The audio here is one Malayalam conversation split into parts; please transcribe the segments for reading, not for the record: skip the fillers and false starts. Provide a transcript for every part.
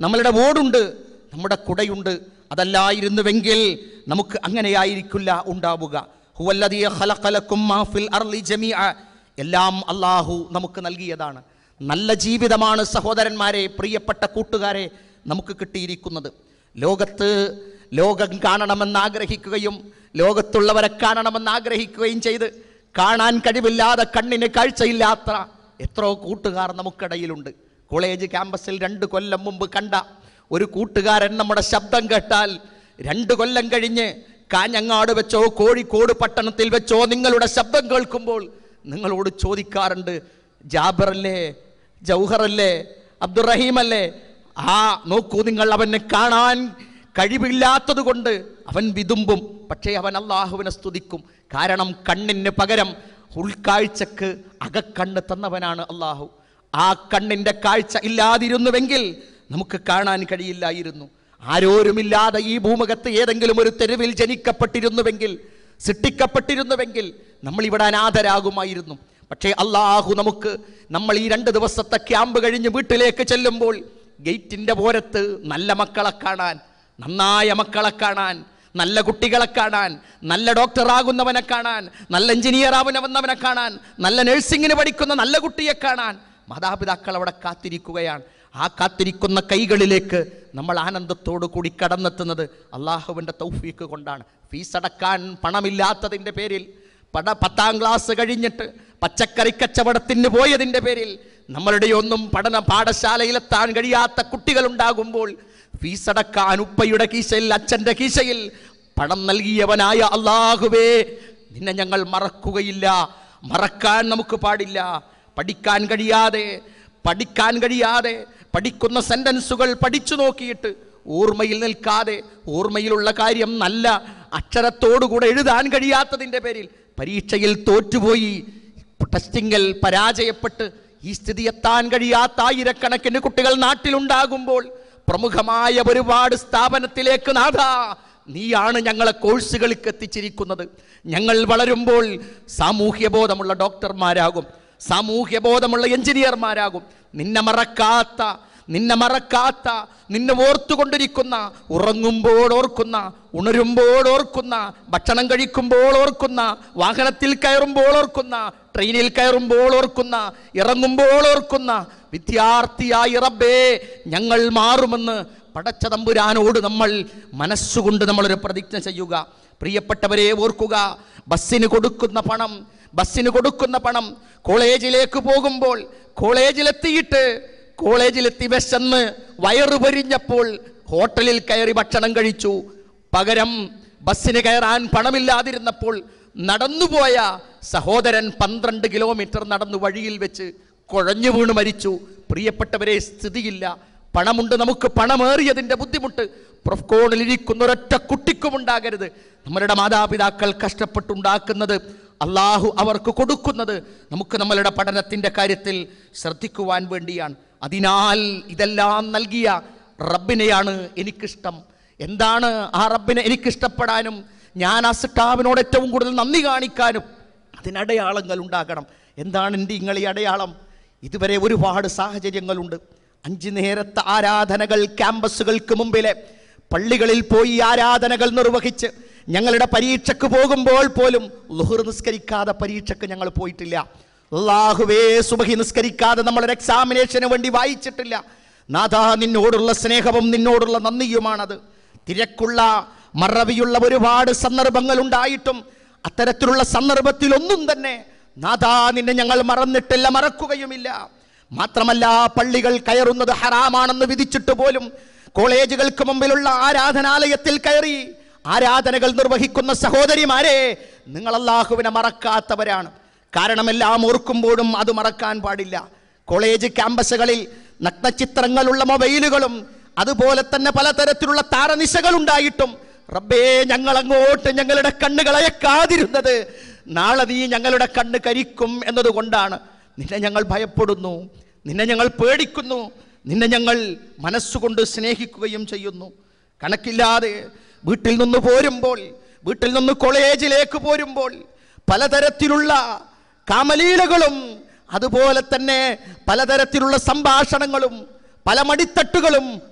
നമ്മളുടെ ബോർഡുണ്ട്, നമ്മുടെ കുടയുണ്ട്. അതല്ലായിരുന്നുവെങ്കിൽ നമുക്ക് അങ്ങനെയായിരിക്കില്ല ഉണ്ടാവുക. ഹുവല്ലദീ ഖലഖലകും മാ ഫിൽ അർളി ജമീഅ, എല്ലാം അല്ലാഹു നമുക്ക് നൽകിയതാണ്. നല്ല ജീവിതമാണ് സഹോദരന്മാരെ, പ്രിയപ്പെട്ട കൂട്ടുകാരെ, നമുക്ക് കിട്ടിയിരിക്കുന്നത്. ലോകം കാണണമെന്ന് ആഗ്രഹിക്കുകയും ലോകത്തുള്ളവരെ കാണണമെന്ന് ആഗ്രഹിക്കുകയും ചെയ്ത് കാണാൻ കഴിവില്ലാതെ കണ്ണിന് കാഴ്ചയില്ലാത്ത എത്രയോ കൂട്ടുകാർ നമുക്കിടയിലുണ്ട്. കോളേജ് ക്യാമ്പസിൽ 2 കൊല്ലം മുമ്പ് കണ്ട ഒരു കൂട്ടുകാരൻ നമ്മുടെ ശബ്ദം കേട്ടാൽ 2 കൊല്ലം കഴിഞ്ഞ് കാഞ്ഞങ്ങാട് വെച്ചോ കോഴിക്കോട് പട്ടണത്തിൽ വെച്ചോ നിങ്ങളുടെ ശബ്ദം കേൾക്കുമ്പോൾ നിങ്ങളോട് ചോദിക്കാറുണ്ട്, ജാബിറല്ലേ, ജൗഹറല്ലേ, അബ്ദുറഹീം അല്ലേ? നോക്കൂ നിങ്ങൾ, അവനെ കാണാൻ കഴിവില്ലാത്തത് കൊണ്ട് അവൻ വിതുമ്പും, പക്ഷേ അവൻ അള്ളാഹുവിനെ സ്തുതിക്കും. കാരണം കണ്ണിന് പകരം ഉൾക്കാഴ്ചക്ക് അകക്കണ്ണ് തന്നവനാണ് അള്ളാഹു. ആ കണ്ണിൻ്റെ കാഴ്ച ഇല്ലാതിരുന്നുവെങ്കിൽ നമുക്ക് കാണാൻ കഴിയില്ലായിരുന്നു. ആരോരുമില്ലാതെ ഈ ഭൂമുഖത്ത് ഏതെങ്കിലും ഒരു തെരുവിൽ ജനിക്കപ്പെട്ടിരുന്നുവെങ്കിൽ, സൃഷ്ടിക്കപ്പെട്ടിരുന്നുവെങ്കിൽ നമ്മൾ ഇവിടെ അനാഥരാകുമായിരുന്നു. പക്ഷേ അള്ളാഹു നമ്മൾ ഈ 2 ദിവസത്തെ ക്യാമ്പ് കഴിഞ്ഞ് വീട്ടിലേക്ക് ചെല്ലുമ്പോൾ ഗേറ്റിൻ്റെ ഓരത്ത് നല്ല മക്കളെ കാണാൻ, നന്നായ മക്കളെ കാണാൻ, നല്ല കുട്ടികളെ കാണാൻ, നല്ല ഡോക്ടറാകുന്നവനെ കാണാൻ, നല്ല എഞ്ചിനീയർ ആവുന്നവനെ കാണാൻ, നല്ല നഴ്സിങ്ങിന് പഠിക്കുന്ന നല്ല കുട്ടിയെ കാണാൻ മാതാപിതാക്കൾ അവിടെ കാത്തിരിക്കുകയാണ്. ആ കാത്തിരിക്കുന്ന കൈകളിലേക്ക് നമ്മൾ ആനന്ദത്തോടു കൂടി കടന്നെത്തുന്നത് അള്ളാഹുവിൻ്റെ തൗഫീക്ക് കൊണ്ടാണ്. ഫീസ് അടക്കാൻ പണമില്ലാത്തതിൻ്റെ പേരിൽ, 10ാം ക്ലാസ് കഴിഞ്ഞിട്ട് പച്ചക്കറി കച്ചവടത്തിന് പോയതിൻ്റെ പേരിൽ നമ്മളുടെ ഒന്നും പാഠശാലയിലെത്താൻ കഴിയാത്ത കുട്ടികളുണ്ടാകുമ്പോൾ ഫീസ് അടക്കാൻ ഉപ്പയുടെ കീശയിൽ, അച്ഛൻ്റെ കീശയിൽ പണം നൽകിയവനായ അള്ളാഹുവേ, നിന്നെ ഞങ്ങൾ മറക്കുകയില്ല, മറക്കാൻ നമുക്ക് പാടില്ല. പഠിക്കാൻ കഴിയാതെ പഠിക്കുന്ന സെന്റൻസുകൾ പഠിച്ചു നോക്കിയിട്ട് ഓർമ്മയിൽ നിൽക്കാതെ, ഓർമ്മയിലുള്ള കാര്യം നല്ല അക്ഷരത്തോടുകൂടെ എഴുതാൻ കഴിയാത്തതിൻ്റെ പേരിൽ പരീക്ഷയിൽ തോറ്റുപോയി, ടെസ്റ്റിങ്ങിൽ പരാജയപ്പെട്ട് ഈ സ്ഥിതി എത്താൻ കഴിയാത്ത ആയിരക്കണക്കിന് കുട്ടികൾ നാട്ടിലുണ്ടാകുമ്പോൾ പ്രമുഖമായ ഒരുപാട് സ്ഥാപനത്തിലേക്ക് നാഥാ, നീയാണ് ഞങ്ങളെ കോഴ്സുകൾക്ക് എത്തിച്ചിരിക്കുന്നത്. ഞങ്ങൾ വളരുമ്പോൾ സാമൂഹ്യബോധമുള്ള ഡോക്ടർമാരാകും, സാമൂഹ്യബോധമുള്ള എഞ്ചിനീയർമാരാകും. നിന്നെ മറക്കാത്ത, നിന്നെ ഓർത്തുകൊണ്ടിരിക്കുന്ന, ഉറങ്ങുമ്പോൾ ഓർക്കുന്ന, ഉണരുമ്പോൾ ഓർക്കുന്ന, ഭക്ഷണം കഴിക്കുമ്പോൾ ഓർക്കുന്ന, വാഹനത്തിൽ കയറുമ്പോൾ ഓർക്കുന്ന, ട്രെയിനിൽ കയറുമ്പോൾ ഓർക്കുന്ന, ഇറങ്ങുമ്പോൾ ഓർക്കുന്ന വിദ്യാർത്ഥിയായി റബ്ബേ ഞങ്ങൾ മാറുമെന്ന് പടച്ച തമ്പുരാനോട് നമ്മൾ മനസ്സുകൊണ്ട് നമ്മളൊരു പ്രതിജ്ഞ ചെയ്യുക. പ്രിയപ്പെട്ടവരെ ഓർക്കുക, ബസ്സിന് കൊടുക്കുന്ന പണം കോളേജിലേക്ക് പോകുമ്പോൾ, കോളേജിലെത്തി വിശന്ന് വയറ് പൊരിഞ്ഞപ്പോൾ ഹോട്ടലിൽ കയറി ഭക്ഷണം കഴിച്ചു. പകരം ബസ്സിന് കയറാൻ പണമില്ലാതിരുന്നപ്പോൾ നടന്നുപോയ സഹോദരൻ 12 കിലോമീറ്റർ നടന്നു വഴിയിൽ വെച്ച് കുഴഞ്ഞു വീണ് മരിച്ചു. പ്രിയപ്പെട്ടവരെ, സ്ഥിതിയില്ല, പണമുണ്ട്, നമുക്ക് പണമേറിയതിൻ്റെ ബുദ്ധിമുട്ട് പ്രൊഫ്കോണിലിരിക്കുന്ന ഒരൊറ്റ കുട്ടിക്കും ഉണ്ടാകരുത്. നമ്മളുടെ മാതാപിതാക്കൾ കഷ്ടപ്പെട്ടുണ്ടാക്കുന്നത് അള്ളാഹു അവർക്ക് കൊടുക്കുന്നത് നമുക്ക് നമ്മളുടെ പഠനത്തിൻ്റെ കാര്യത്തിൽ ശ്രദ്ധിക്കുവാൻ വേണ്ടിയാണ്. അതിനാൽ ഇതെല്ലാം നൽകിയ റബ്ബിനെയാണ് എനിക്കിഷ്ടം. എന്താണ് ആ റബ്ബിനെ എനിക്കിഷ്ടപ്പെടാനും ഞാൻ ആ സൃഷ്ടാവിനോട് ഏറ്റവും കൂടുതൽ നന്ദി കാണിക്കാനും അതിനടയാളങ്ങൾ ഉണ്ടാകണം. എന്താണ് എൻ്റെ ഈ അടയാളം? ഇതുവരെ ഒരുപാട് സാഹചര്യങ്ങളുണ്ട്. 5 നേരത്തെ ആരാധനകൾ ക്യാമ്പസുകൾക്ക് മുമ്പിലെ പള്ളികളിൽ പോയി ആരാധനകൾ നിർവഹിച്ച് ഞങ്ങളുടെ പരീക്ഷയ്ക്ക് പോകുമ്പോൾ പോലും ളുഹർ നിസ്കരിക്കാതെ പരീക്ഷയ്ക്ക് ഞങ്ങൾ പോയിട്ടില്ല. അല്ലാഹുവേ, സുബഹി നിസ്കരിക്കാതെ നമ്മളൊരു എക്സാമിനേഷന് വേണ്ടി വായിച്ചിട്ടില്ല. നാഥാ, നിന്നോടുള്ള സ്നേഹവും നിന്നോടുള്ള നന്ദിയുമാണത്. തിരക്കുള്ള മറവിയുള്ള ഒരുപാട് സന്ദർഭങ്ങൾ ഉണ്ടായിട്ടും അത്തരത്തിലുള്ള സന്ദർഭത്തിലൊന്നും തന്നെ നാഥാ നിന്നെ ഞങ്ങൾ മറന്നിട്ടില്ല, മറക്കുകയുമില്ല. മാത്രമല്ല, പള്ളികൾ കയറുന്നത് ഹറാമാണെന്ന് വിധിച്ചിട്ട് പോലും കോളേജുകൾക്ക് മുമ്പിലുള്ള ആരാധനാലയത്തിൽ കയറി ആരാധനകൾ നിർവഹിക്കുന്ന സഹോദരിമാരെ, നിങ്ങൾ അല്ലാഹുവിനെ മറക്കാത്തവരാണ്. കാരണം എല്ലാം ഓർക്കുമ്പോഴും അത് മറക്കാൻ പാടില്ല. കോളേജ് ക്യാമ്പസുകളിൽ നഗ്നചിത്രങ്ങളുള്ള മൊബൈലുകളും അതുപോലെ തന്നെ പലതരത്തിലുള്ള താരനിശകൾ ഉണ്ടായിട്ടും റബ്ബേ, ഞങ്ങളങ്ങോട്ട് ഞങ്ങളുടെ കണ്ണുകൾ അയക്കാതിരുന്നത് നാളെ നീ ഞങ്ങളുടെ കണ്ണ് കരിക്കും എന്നതുകൊണ്ടാണ്. നിന്നെ ഞങ്ങൾ ഭയപ്പെടുന്നു, നിന്നെ ഞങ്ങൾ പേടിക്കുന്നു, നിന്നെ ഞങ്ങൾ മനസ്സുകൊണ്ട് സ്നേഹിക്കുകയും ചെയ്യുന്നു. കണക്കില്ലാതെ വീട്ടിൽ നിന്ന് കോളേജിലേക്ക് പോരുമ്പോൾ പലതരത്തിലുള്ള കാമലീലകളും അതുപോലെ തന്നെ പലതരത്തിലുള്ള സംഭാഷണങ്ങളും പല മടിത്തട്ടുകളും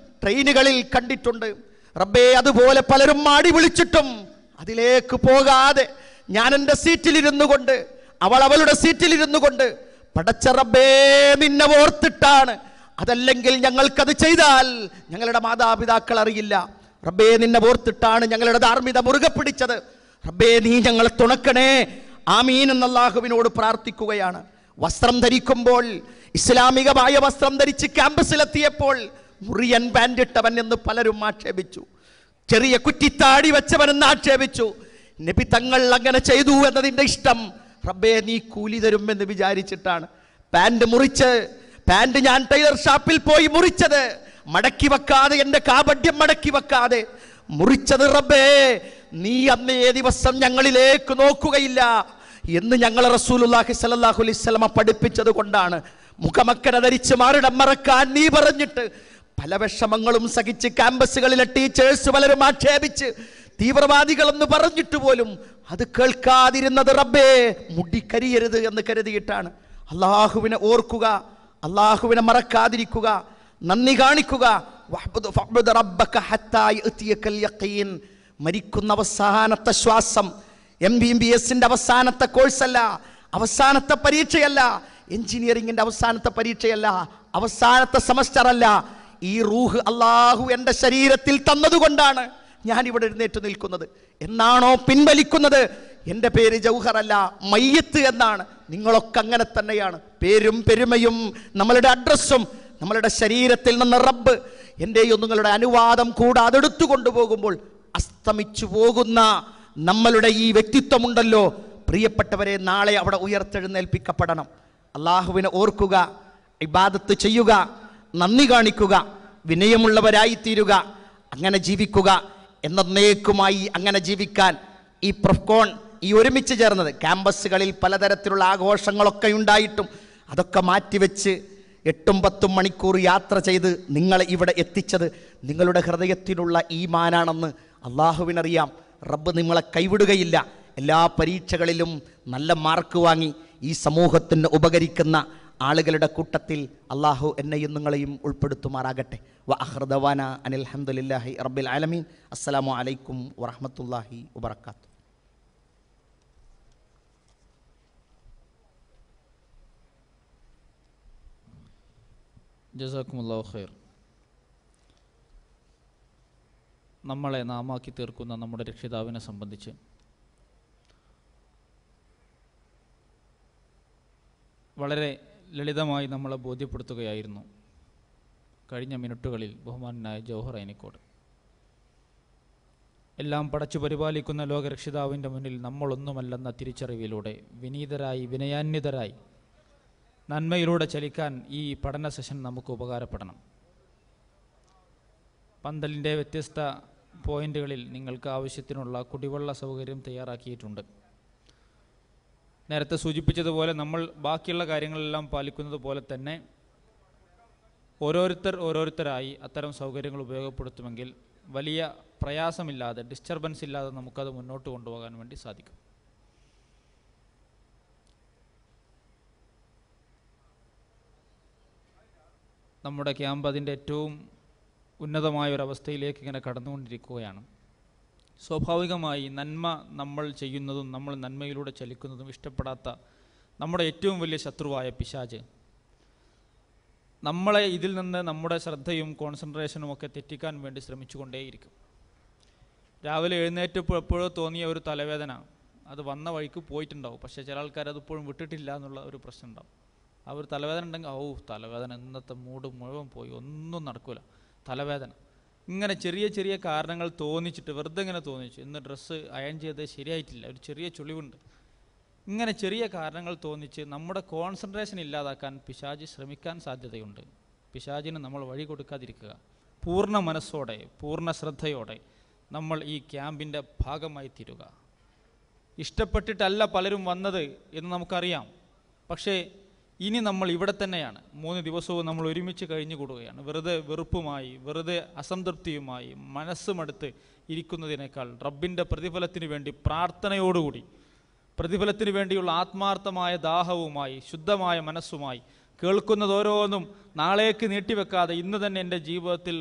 ട്രെയിനുകളിൽ കണ്ടിട്ടുണ്ട് റബ്ബേ. അതുപോലെ പലരും മാടി വിളിച്ചിട്ടും അതിലേക്ക് പോകാതെ ഞാൻ എൻ്റെ സീറ്റിലിരുന്നു കൊണ്ട്, അവൾ അവളുടെ സീറ്റിലിരുന്നു കൊണ്ട്, പടച്ച റബ്ബേ നിന്നെ ഓർത്തിട്ടാണ്, അതല്ലെങ്കിൽ ഞങ്ങൾക്കത് ചെയ്താൽ ഞങ്ങളുടെ മാതാപിതാക്കൾ അറിയില്ല. റബ്ബേ നിന്നെ ഓർത്തിട്ടാണ് ഞങ്ങളുടെ ധാർമ്മികത മുറുകെ പിടിച്ചത്. റബ്ബേ നീ ഞങ്ങളെ തുണക്കണേ, ആമീൻ എന്ന് അല്ലാഹുവിനോട് പ്രാർത്ഥിക്കുകയാണ്. വസ്ത്രം ധരിക്കുമ്പോൾ ഇസ്ലാമികമായ വസ്ത്രം ധരിച്ച് ക്യാമ്പസിലെത്തിയപ്പോൾ മുറിയൻ പാൻ്റ് ഇട്ടവൻ എന്ന് പലരും ആക്ഷേപിച്ചു, ചെറിയ കുറ്റിത്താടി വെച്ചവനെന്ന് ആക്ഷേപിച്ചു. നബി തങ്ങൾ അങ്ങനെ ചെയ്തു എന്നതിൻ്റെ ഇഷ്ടം റബ്ബേ നീ കൂലി തരുമെന്ന് വിചാരിച്ചിട്ടാണ് പാൻറ് ഞാൻ ടൈലർ ഷാപ്പിൽ പോയി മുറിച്ചത്. മടക്കി വെക്കാതെ, എൻ്റെ കാപഢ്യം മടക്കി വെക്കാതെ മുറിച്ചത് റബ്ബേ നീ അന്നേ ദിവസം ഞങ്ങളിലേക്ക് നോക്കുകയില്ല എന്ന് ഞങ്ങൾ റസൂലുള്ളാഹി സ്വല്ലല്ലാഹു അലൈഹി വസല്ലമ പഠിപ്പിച്ചത് കൊണ്ടാണ്. മുഖമക്കന ധരിച്ച് മാറിടം മറക്കാൻ നീ പറഞ്ഞിട്ട് പല വിഷമങ്ങളും സഹിച്ച് ക്യാമ്പസുകളിലെ ടീച്ചേഴ്സ് പലരും ആക്ഷേപിച്ച് തീവ്രവാദികളെന്ന് പറഞ്ഞിട്ട് പോലും അത് കേൾക്കാതിരുന്നത് റബ്ബേ മുടി കരിയരുത് എന്ന് കരുതിയിട്ടാണ്. അള്ളാഹുവിനെ ഓർക്കുക, അള്ളാഹുവിനെ മറക്കാതിരിക്കുക, നന്ദി കാണിക്കുക. മരിക്കുന്ന അവസാനത്തെ ശ്വാസം MBBSന്റെ അവസാനത്തെ കോഴ്സല്ല, അവസാനത്തെ പരീക്ഷയല്ല, എഞ്ചിനീയറിംഗിന്റെ അവസാനത്തെ പരീക്ഷയല്ല, അവസാനത്തെ സെമസ്റ്റർ അല്ല. ഈ റൂഹ് അള്ളാഹു എൻ്റെ ശരീരത്തിൽ തന്നതുകൊണ്ടാണ് ഞാൻ ഇവിടെ എഴുന്നേറ്റ് നിൽക്കുന്നത്. എന്നാണോ പിൻവലിക്കുന്നത്, എൻ്റെ പേര് ജൗഹർ അല്ല, മയ്യത്ത് എന്നാണ്. നിങ്ങളൊക്കെ അങ്ങനെ തന്നെയാണ്. പേരും പെരുമയും നമ്മളുടെ അഡ്രസ്സും നമ്മളുടെ ശരീരത്തിൽ നിന്ന് റബ്ബ് എൻ്റെയും നിങ്ങളുടെ അനുവാദം കൂടാതെ എടുത്തു കൊണ്ടുപോകുമ്പോൾ അസ്തമിച്ചു പോകുന്ന നമ്മളുടെ ഈ വ്യക്തിത്വമുണ്ടല്ലോ പ്രിയപ്പെട്ടവരെ, നാളെ അവിടെ ഉയർത്തെഴുന്നേൽപ്പിക്കപ്പെടണം. അള്ളാഹുവിനെ ഓർക്കുക, ഇബാദത്ത് ചെയ്യുക, നന്ദി കാണിക്കുക, വിനയമുള്ളവരായിത്തീരുക, അങ്ങനെ ജീവിക്കുക. എന്നേക്കുമായി അങ്ങനെ ജീവിക്കാൻ ഈ പ്രൊഫ്കോൺ ഈ ഒരുമിച്ച് ചേർന്നത്, ക്യാമ്പസുകളിൽ പലതരത്തിലുള്ള ആഘോഷങ്ങളൊക്കെ ഉണ്ടായിട്ടും അതൊക്കെ മാറ്റിവെച്ച് 8-10 മണിക്കൂർ യാത്ര ചെയ്ത് നിങ്ങളെ ഇവിടെ എത്തിച്ചത് നിങ്ങളുടെ ഹൃദയത്തിലുള്ള ഈമാനാണെന്ന് അള്ളാഹുവിനറിയാം. റബ്ബ് നിങ്ങളെ കൈവിടുകയില്ല. എല്ലാ പരീക്ഷകളിലും നല്ല മാർക്ക് വാങ്ങി ഈ സമൂഹത്തിന് ഉപകരിക്കുന്ന ആളുകളുടെ കൂട്ടത്തിൽ അള്ളാഹു എന്നെയും നിങ്ങളെയും ഉൾപ്പെടുത്തുമാറാകട്ടെ. വആഖിറു ദഅവാനാ അനിൽ ഹംദുലില്ലാഹി റബ്ബിൽ ആലമീൻ. അസ്സലാമു അലൈക്കും വറഹ്മത്തുള്ളാഹി വബറകാതുഹു. ജസാക്കുമുല്ലാഹു ഖൈർ. നമ്മളെ നാമാക്കി തീർക്കുന്ന നമ്മുടെ രക്ഷിതാവിനെ സംബന്ധിച്ച് വളരെ ലളിതമായി നമ്മളെ ബോധ്യപ്പെടുത്തുകയായിരുന്നു കഴിഞ്ഞ മിനിറ്റുകളിൽ ബഹുമാനായ ജൗഹർ ഐനിക്കോട്. എല്ലാം പടച്ചു പരിപാലിക്കുന്ന ലോകരക്ഷിതാവിൻ്റെ മുന്നിൽ നമ്മളൊന്നുമല്ലെന്ന തിരിച്ചറിവിലൂടെ വിനീതരായി, വിനയാന്വിതരായി, നന്മയിലൂടെ ചലിക്കാൻ ഈ പഠന സെഷൻ നമുക്ക് ഉപകാരപ്പെടണം. പന്തലിൻ്റെ വ്യത്യസ്ത പോയിന്റുകളിൽ നിങ്ങൾക്ക് ആവശ്യത്തിനുള്ള കുടിവെള്ള സൗകര്യം തയ്യാറാക്കിയിട്ടുണ്ട്. നേരത്തെ സൂചിപ്പിച്ചതുപോലെ നമ്മൾ ബാക്കിയുള്ള കാര്യങ്ങളെല്ലാം പാലിക്കുന്നത് പോലെ തന്നെ ഓരോരുത്തരായി അത്തരം സൗകര്യങ്ങൾ ഉപയോഗപ്പെടുത്തുമെങ്കിൽ വലിയ പ്രയാസമില്ലാതെ, ഡിസ്റ്റർബൻസ് ഇല്ലാതെ നമുക്കത് മുന്നോട്ട് കൊണ്ടുപോകാൻ വേണ്ടി സാധിക്കും. നമ്മുടെ ക്യാമ്പ് അതിൻ്റെ ഏറ്റവും ഉന്നതമായൊരവസ്ഥയിലേക്ക് ഇങ്ങനെ കടന്നുകൊണ്ടിരിക്കുകയാണ്. സ്വാഭാവികമായി നന്മ നമ്മൾ ചെയ്യുന്നതും നമ്മൾ നന്മയിലൂടെ ചലിക്കുന്നതും ഇഷ്ടപ്പെടാത്ത നമ്മുടെ ഏറ്റവും വലിയ ശത്രുവായ പിശാച് നമ്മളെ ഇതിൽ നിന്ന് നമ്മുടെ ശ്രദ്ധയും കോൺസെൻട്രേഷനും ഒക്കെ തെറ്റിക്കാൻ വേണ്ടി ശ്രമിച്ചുകൊണ്ടേയിരിക്കും. രാവിലെ എഴുന്നേറ്റപ്പോൾ എപ്പോഴോ തോന്നിയ ഒരു തലവേദന അത് വന്ന വഴിക്ക് പോയിട്ടുണ്ടാവും. പക്ഷേ ചില ആൾക്കാർ അതിപ്പോഴും വിട്ടിട്ടില്ല എന്നുള്ള ഒരു പ്രശ്നം ഉണ്ടാവും. ആ ഒരു തലവേദന ഉണ്ടെങ്കിൽ തലവേദന ഇന്നത്തെ മൂഡ് മുഴുവൻ പോയി, ഒന്നും നടക്കില്ല, തലവേദന. ഇങ്ങനെ ചെറിയ ചെറിയ കാരണങ്ങൾ തോന്നിച്ചിട്ട് വെറുതെ ഇങ്ങനെ തോന്നിച്ചു, ഇന്ന് ഡ്രസ്സ് അയൺ ചെയ്ത് ശരിയായിട്ടില്ല, ഒരു ചെറിയ ചുളിവുണ്ട്, ഇങ്ങനെ ചെറിയ കാരണങ്ങൾ തോന്നിച്ച് നമ്മുടെ കോൺസെൻട്രേഷൻ ഇല്ലാതാക്കാൻ പിശാച് ശ്രമിക്കാൻ സാധ്യതയുണ്ട്. പിശാചിന് നമ്മൾ വഴി കൊടുക്കാതിരിക്കുക. പൂർണ്ണ മനസ്സോടെ, പൂർണ്ണ ശ്രദ്ധയോടെ നമ്മൾ ഈ ക്യാമ്പിൻ്റെ ഭാഗമായി തീരുക. ഇഷ്ടപ്പെട്ടിട്ടല്ല പലരും വന്നത് എന്ന് നമുക്കറിയാം. പക്ഷേ ഇനി നമ്മൾ ഇവിടെ തന്നെയാണ്. 3 ദിവസവും നമ്മൾ ഒരുമിച്ച് കഴിഞ്ഞുകൂടുകയാണ്. വെറുതെ വെറുപ്പുമായി, വെറുതെ അസംതൃപ്തിയുമായി മനസ്സുമടുത്ത് ഇരിക്കുന്നതിനേക്കാൾ റബ്ബിൻ്റെ പ്രതിഫലത്തിന് വേണ്ടി പ്രാർത്ഥനയോടുകൂടി, പ്രതിഫലത്തിന് വേണ്ടിയുള്ള ആത്മാർത്ഥമായ ദാഹവുമായി, ശുദ്ധമായ മനസ്സുമായി കേൾക്കുന്നത് ഓരോന്നും നാളേക്ക് നീട്ടിവെക്കാതെ ഇന്ന് തന്നെ എൻ്റെ ജീവിതത്തിൽ